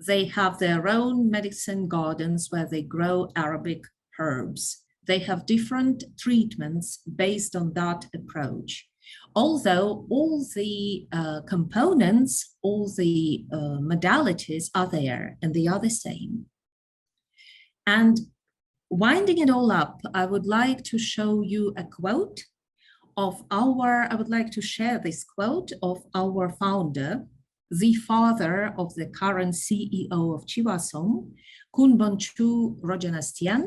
They have their own medicine gardens where they grow Arabic herbs. They have different treatments based on that approach. Although all the components, all the modalities are there and they are the same. And winding it all up, I would like to show you a quote of I would like to share this quote of our founder, the father of the current CEO of Chiva-Som, Bunchu Rojanastin,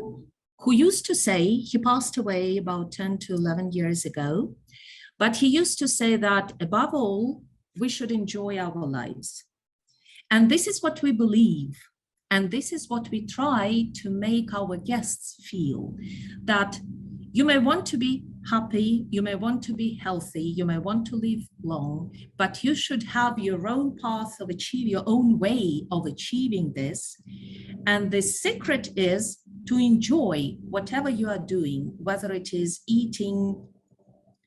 who used to say, he passed away about 10 to 11 years ago, but he used to say that above all, we should enjoy our lives. And this is what we believe. And this is what we try to make our guests feel, that you may want to be happy, you may want to be healthy, you may want to live long, but you should have your own path of your own way of achieving this. And the secret is to enjoy whatever you are doing, whether it is eating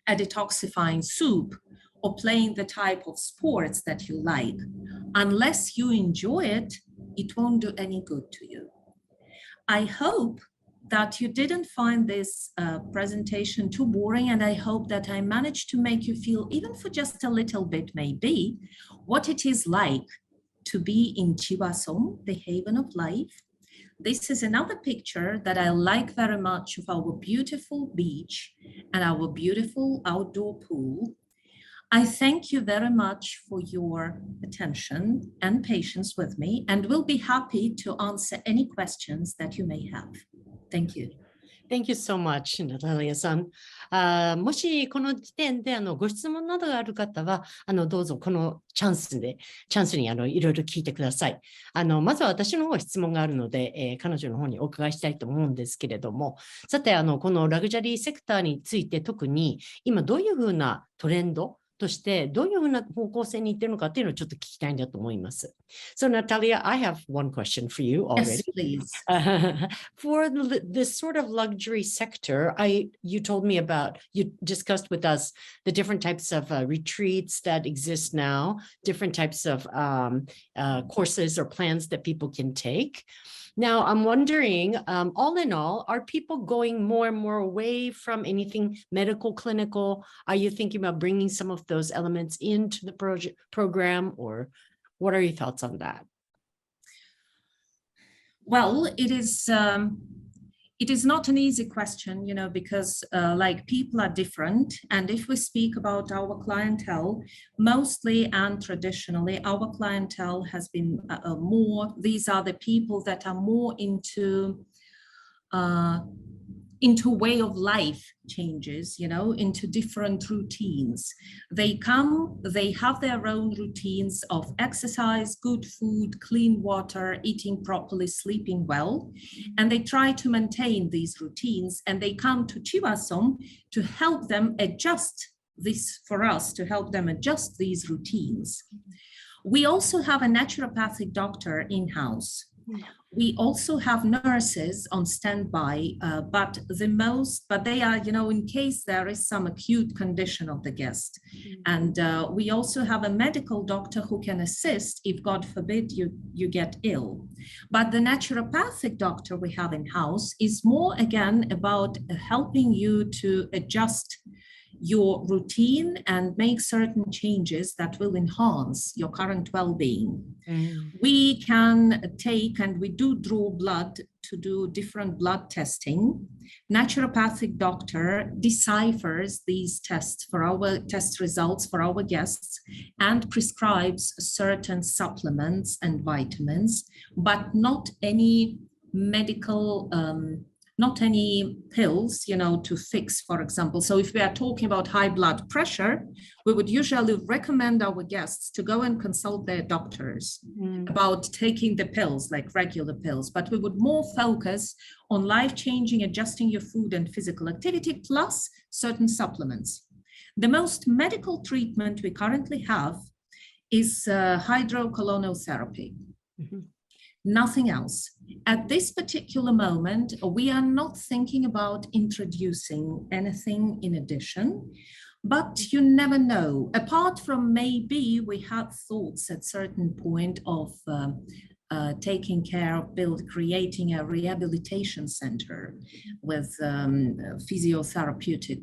a detoxifying soup or playing the type of sports that you like. Unless you enjoy it, it won't do any good to you. I hope that you didn't find this presentation too boring, and I hope that I managed to make you feel, even for just a little bit maybe, what it is like to be in Chiva-Som, the haven of life. This is another picture that I like very much of our beautiful beach and our beautiful outdoor pool. I thank you very much for your attention and patience with me, and will be happy to answer any questions that you may have. Thank you. Thank you so much, Natalia さん。もしこの時点でご質問などがある方は、どうぞこのチャンスにいろいろ聞いてください。まずは私の方質問があるので、彼女の方にお伺いしたいと思うんですけれども、さて、このラグジュアリーセクターについて特に今どういうふうなトレンドとしてどういうふうな方向性に行っているのかっていうのをちょっと聞きたいんだと思います。So Natalia, I have one question for you already. Yes, please. For this sort of luxury sector, you told me about, you discussed with us the different types of retreats that exist now, different types of courses or plans that people can take. Now, I'm wondering, all in all, are people going more and more away from anything medical, clinical? Are you thinking about bringing some of those elements into the program, or what are your thoughts on that? Well, it is not an easy question, because like people are different. And if we speak about our clientele, mostly and traditionally, our clientele has been these are the people that are more into way of life changes, into different routines. They come, they have their own routines of exercise, good food, clean water, eating properly, sleeping well, and they try to maintain these routines, and they come to Chiva-Som to help them adjust this, for us to help them adjust these routines. We also have a naturopathic doctor in-house. We also have nurses on standby, but they are, in case there is some acute condition of the guest. And we also have a medical doctor who can assist if, God forbid, you get ill. But the naturopathic doctor we have in-house is more, again, about helping you to adjust your routine and make certain changes that will enhance your current well-being. We can take, and we do draw blood to do different blood testing. Naturopathic doctor deciphers these tests for our test results for our guests and prescribes certain supplements and vitamins, but not any medical not any pills, to fix, for example. So if we are talking about high blood pressure, we would usually recommend our guests to go and consult their doctors about taking the pills, like regular pills, but we would more focus on life-changing, adjusting your food and physical activity, plus certain supplements. The most medical treatment we currently have is hydrocolonotherapy. Nothing else. At this particular moment, we are not thinking about introducing anything in addition, but you never know. Apart from maybe we had thoughts at certain point of taking care of creating a rehabilitation center with physiotherapeutic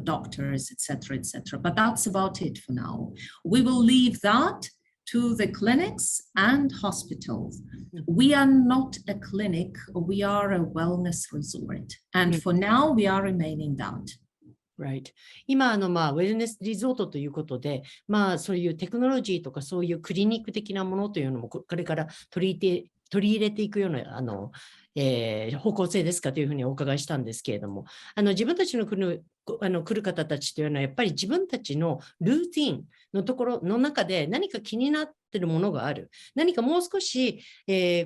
doctors, etc., etc. But that's about it for now. We will leave that to the clinics and hospitals. We are not a clinic, we are a wellness resort. And for now, we are remaining that. Right. 今ウェルネスリゾートということで、そういうテクノロジーとかそういうクリニック的なものというのもこれから取り入れていくような方向性ですかというふうにお伺いしたんですけれども、自分たちの来る方たちというのはやっぱり自分たちのルーティンのところの中で何か気になっているものがある、何かもう少し、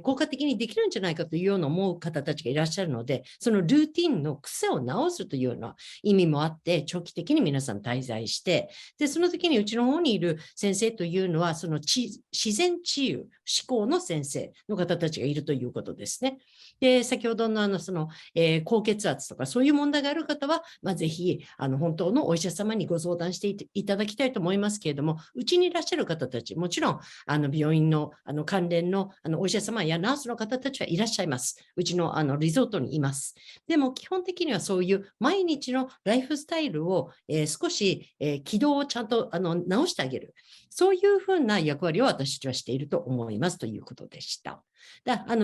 効果的にできるんじゃないかというような思う方たちがいらっしゃるので、そのルーティンの癖を直すというような意味もあって、長期的に皆さん滞在して、でその時にうちの方にいる先生というのは、その自然治癒、思考の先生の方たちがいるということですね。で、先ほどの高血圧とかそういう問題がある方は、ぜひ本当のお医者様にご相談していただきたいと思いますけれども、うちにいらっしゃる方たち、もちろん病院の関連のお医者様やナースの方たちはいらっしゃいます。うちのリゾートにいます。でも基本的にはそういう毎日のライフスタイルを少し軌道をちゃんと直してあげる。そういうふうな役割を私たちはしていると思いますということでした。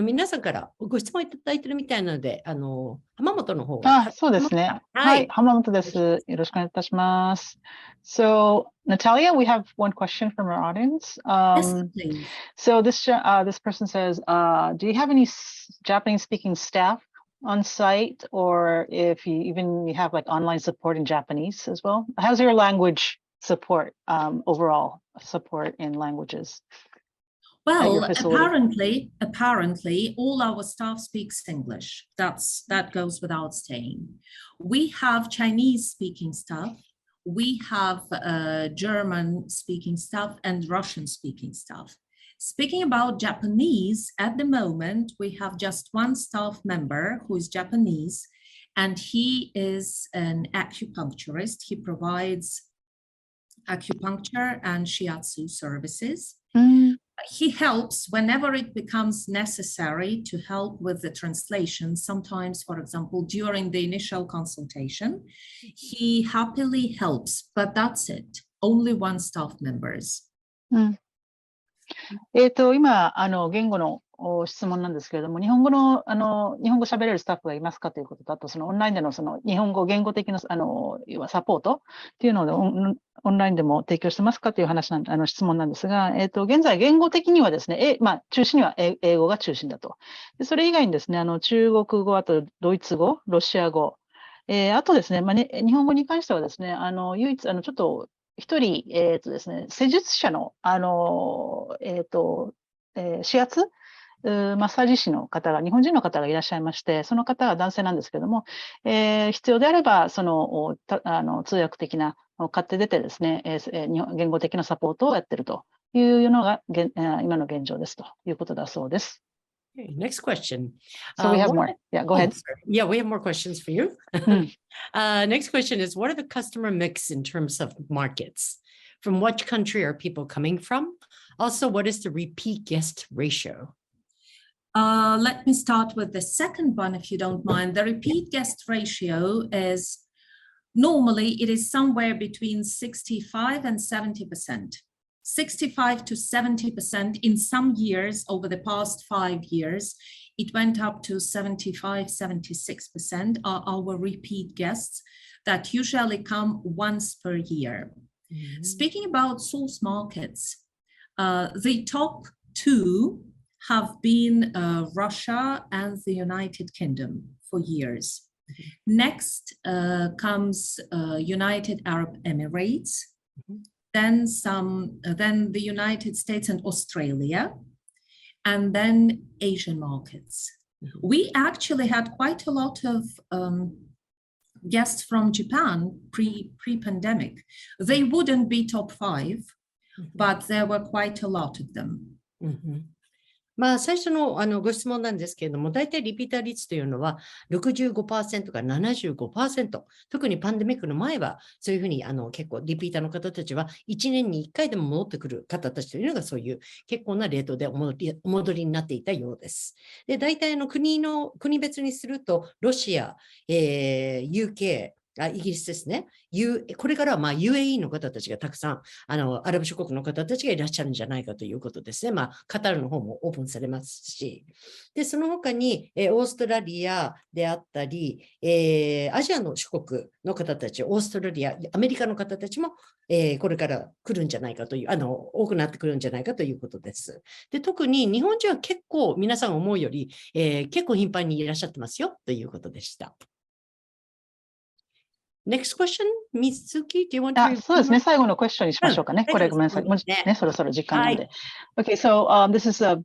皆さんからご質問いただいているみたいなので、浜本の方が。そうですね。はい、浜本です。よろしくお願いいたします。So, Natalia, we have one question from our audience. Yes, please. So this person says, do you have any Japanese-speaking staff on site, or if you have like online support in Japanese as well? How's your language support, overall support in languages? Well, apparently, all our staff speaks English. That goes without saying. We have Chinese-speaking staff. We have German-speaking staff and Russian-speaking staff. Speaking about Japanese, at the moment, we have just one staff member who is Japanese, and he is an acupuncturist. He provides acupuncture and shiatsu services. He helps whenever it becomes necessary to help with the translation. Sometimes, for example, during the initial consultation, he happily helps, but that's it. Only one staff members. 今、言語の質問なんですけれども、日本語喋れるスタッフがいますかということと、あとオンラインでの日本語言語的な要はサポートっていうのをオンラインでも提供してますかという話質問なんですが、現在言語的にはですね、中心には英語が中心だと。でそれ以外にですね、中国語、あとドイツ語、ロシア語、あとですね、日本語に関してはですね、唯一ちょっと一人ですね、施術者の指圧マッサージ師の方が、日本人の方がいらっしゃいまして、その方は男性なんですけども、必要であれば、通訳的な買って出てですね、言語的なサポートをやっているというのが今の現状ですということだそうです。Okay, next question. So we have more. Yeah, go ahead. Yeah, we have more questions for you. Next question is, what are the customer mix in terms of markets? From what country are people coming from? Also, what is the repeat guest ratio? Let me start with the second one, if you don't mind. The repeat guest ratio is normally it is somewhere between 65 and 70%. 65 to 70% in some years over the past 5 years. It went up to 75, 76% are our repeat guests that usually come once per year. Speaking about source markets, the top two have been Russia and the United Kingdom for years. Next comes United Arab Emirates, then the United States and Australia, and then Asian markets. We actually had quite a lot of guests from Japan pre-pandemic. They wouldn't be top 5, but there were quite a lot of them. まあ、最初の、ご質問なんですけれども、大体リピーター率というのは 65% から 75%、特にパンデミックの前は、そういうふうに結構リピーターの方たちは、1年に1回でも戻ってくる方たちというのが、そういう結構なレートでお戻りになっていたようです。で、大体国別にすると、ロシア、UK、イギリスですね。これからはまあ UAE の方たちがたくさん、アラブ諸国の方たちがいらっしゃるんじゃないかということですね。まあ、カタールの方もオープンされますし。で、その他に、オーストラリアであったり、アジアの諸国の方たち、オーストラリア、アメリカの方たちも、これから来るんじゃないかという、多くなってくるんじゃないかということです。で、特に日本人は結構皆さん思うより、結構頻繁にいらっしゃってますよということでした。Next question, Mitsuki, do you want to? そうですね。最後のクエスチョンにしましょうかね。これごめんなさい。もうね、そろそろ時間なので。Okay, so this is the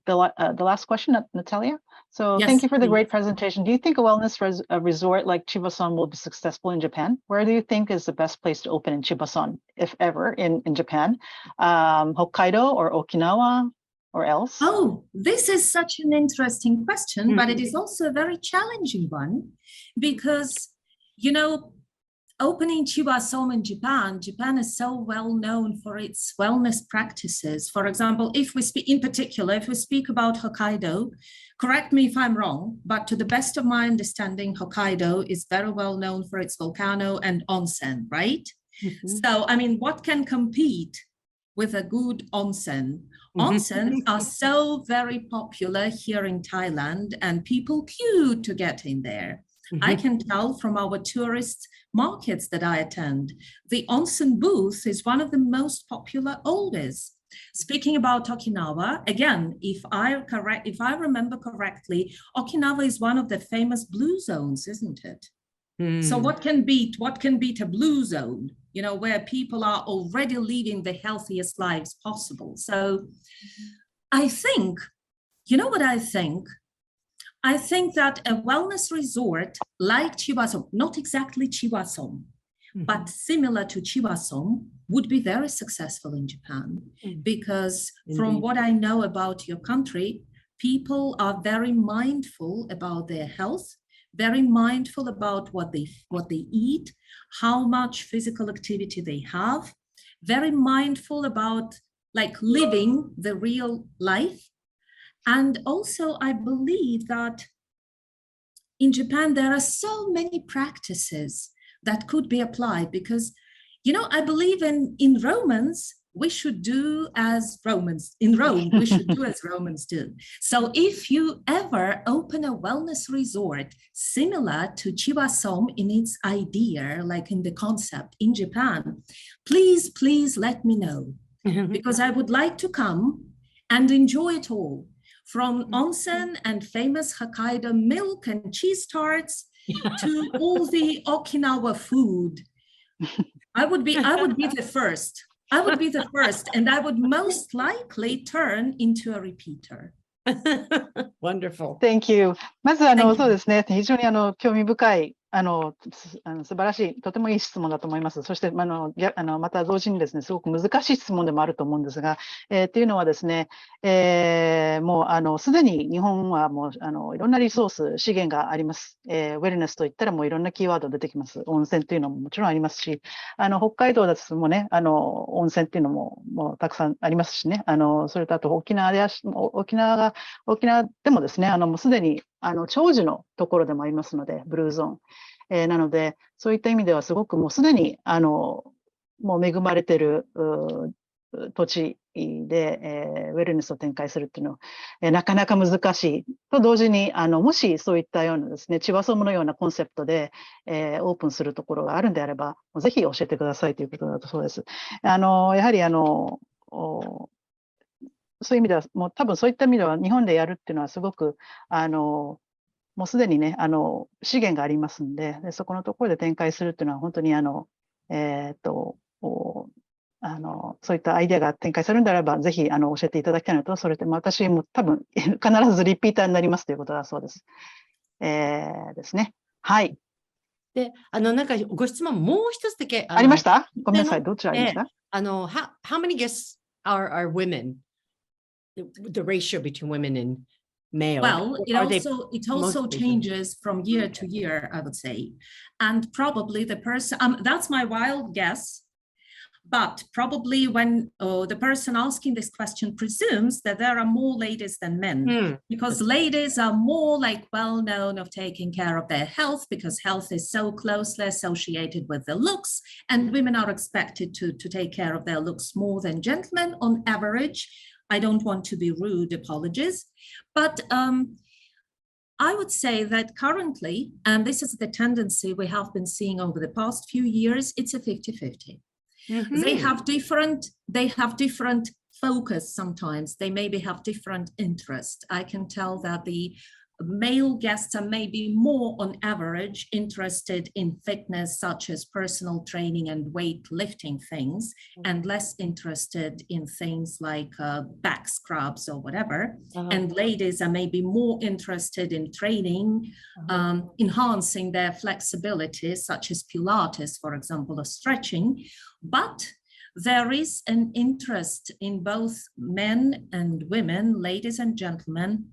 last question, Natalia. So thank you for the great presentation. Do you think a wellness resort like Chiva-Som will be successful in Japan? Where do you think is the best place to open in Chiva-Som, if ever, in Japan? Hokkaido or Okinawa or else? Oh, this is such an interesting question, but it is also a very challenging one because, you know, opening Chiva-Som in Japan, Japan is so well known for its wellness practices. For example, if we speak in particular, if we speak about Hokkaido, correct me if I'm wrong, but to the best of my understanding, Hokkaido is very well known for its volcano and onsen, right? So, I mean, what can compete with a good onsen? Onsens are so very popular here in Thailand and people queue to get in there. I can tell from our tourist markets that I attend, the onsen booth is one of the most popular always. Speaking about Okinawa, again, if I remember correctly, Okinawa is one of the famous blue zones, isn't it? So what can beat a blue zone, you know, where people are already living the healthiest lives possible? So I think, you know what I think? I think that a wellness resort like Chiva-Som, not exactly Chiva-Som, but similar to Chiva-Som, would be very successful in Japan because from what I know about your country, people are very mindful about their health, very mindful about what they eat, how much physical activity they have, very mindful about like living the real life. And also, I believe that in Japan, there are so many practices that could be applied because, you know, I believe in Romans, we should do as Romans. In Rome, we should do as Romans do. So if you ever open a wellness resort similar to Chiva-Som in its idea, like in the concept in Japan, please, please let me know because I would like to come and enjoy it all. From onsen and famous Hokkaido milk and cheese tarts to all the Okinawa food. I would be the first. I would be the first, and I would most likely turn into a repeater. Wonderful. Thank you. まずそうですね。非常に興味深い素晴らしい、とてもいい質問だと思います。そしてまた同時にですね、すごく難しい質問でもあると思うんですが、っていうのはですね、もうすでに日本はもういろんなリソース、資源があります。ウェルネスといったらもういろんなキーワード出てきます。温泉っていうのももちろんありますし、北海道だともね、温泉っていうのもたくさんありますしね、それとあと沖縄でもですね、もうすでに長寿のところでもありますので、ブルーゾーン。なので、そういった意味ではすごくもうすでにもう恵まれている土地で、ウェルネスを展開するっていうのは、なかなか難しいと同時にもしそういったようなですね、チバソムのようなコンセプトで、オープンするところがあるんであれば、ぜひ教えてくださいということだとそうです。やはりそういう意味では、もう多分そういった意味では日本でやるっていうのはすごくもうすでにね、資源がありますんで、そこのところで展開するっていうのは本当にそういったアイデアが展開されるんであれば、ぜひ教えていただきたいのと、それで私も多分必ずリピーターになりますということだそうです。ですね。はい。で、なんかご質問もう一つだけありました？ごめんなさい。どちらありました？how many guests are women, the ratio between women and male? Well, Or it are they also mostly changes from year to year, I would say. And probably the person, that's my wild guess, but probably when the person asking this question presumes that there are more ladies than men, because ladies are more like well known of taking care of their health, because health is so closely associated with the looks, and women are expected to take care of their looks more than gentlemen on average. I don't want to be rude, apologies, but I would say that currently, and this is the tendency we have been seeing over the past few years, it's a 50-50. They have different focus sometimes. They maybe have different interests. I can tell that the male guests are maybe more on average interested in fitness, such as personal training and weightlifting things, and less interested in things like back scrubs or whatever. And ladies are maybe more interested in training, enhancing their flexibility, such as Pilates, for example, or stretching. But there is an interest in both men and women, ladies and gentlemen.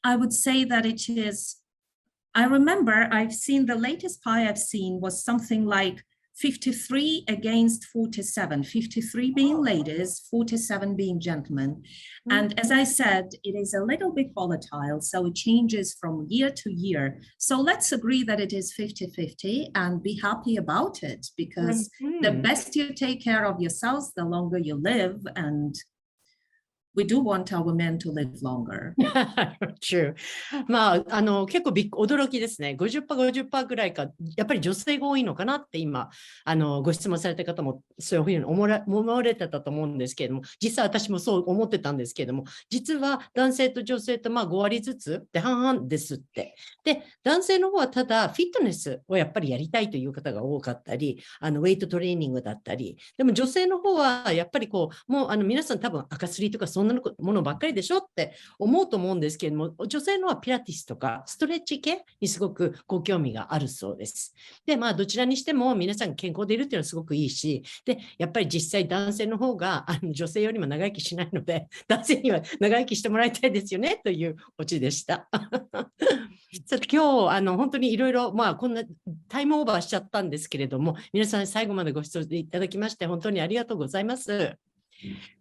I would say that it is, I remember I've seen the latest pie I've seen was something like 53 against 47, 53 being ladies, 47 being gentlemen. And as I said, it is a little bit volatile, so it changes from year to year. So let's agree that it is 50-50 and be happy about it, because the best you take care of yourselves, the longer you live, and we do want our men to live longer. True. まあ、結構驚きですね。50%、50% ぐらいか、やっぱり女性が多いのかなって今、ご質問された方もそういうふうに思われてたと思うんですけれども、実は私もそう思ってたんですけれども、実は男性と女性とまあ5割ずつで半々ですって。で、男性の方はただフィットネスをやっぱりやりたいという方が多かったり、ウェイトトレーニングだったり、でも女性の方はやっぱりこう、もう皆さん多分赤すりとかそんなものばっかりでしょって思うと思うんですけれども、女性のはピラティスとかストレッチ系にすごくご興味があるそうです。で、まあどちらにしても皆さん健康でいるっていうのはすごくいいし、で、やっぱり実際男性の方が女性よりも長生きしないので、男性には長生きしてもらいたいですよねというオチでした。さて今日本当にいろいろまあこんなタイムオーバーしちゃったんですけれども、皆さん最後までご視聴いただきまして本当にありがとうございます。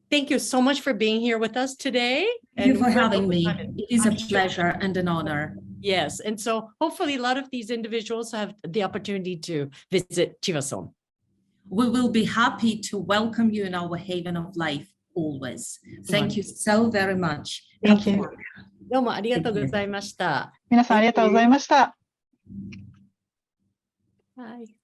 Thank you so much for being here with us today. Thank you for having me. It is a pleasure and an honor. Yes, and so hopefully a lot of these individuals have the opportunity to visit Chiva-Som. We will be happy to welcome you in our haven of life always. Thank you so very much. Thank you. どうもありがとうございました。皆さんありがとうございました。はい。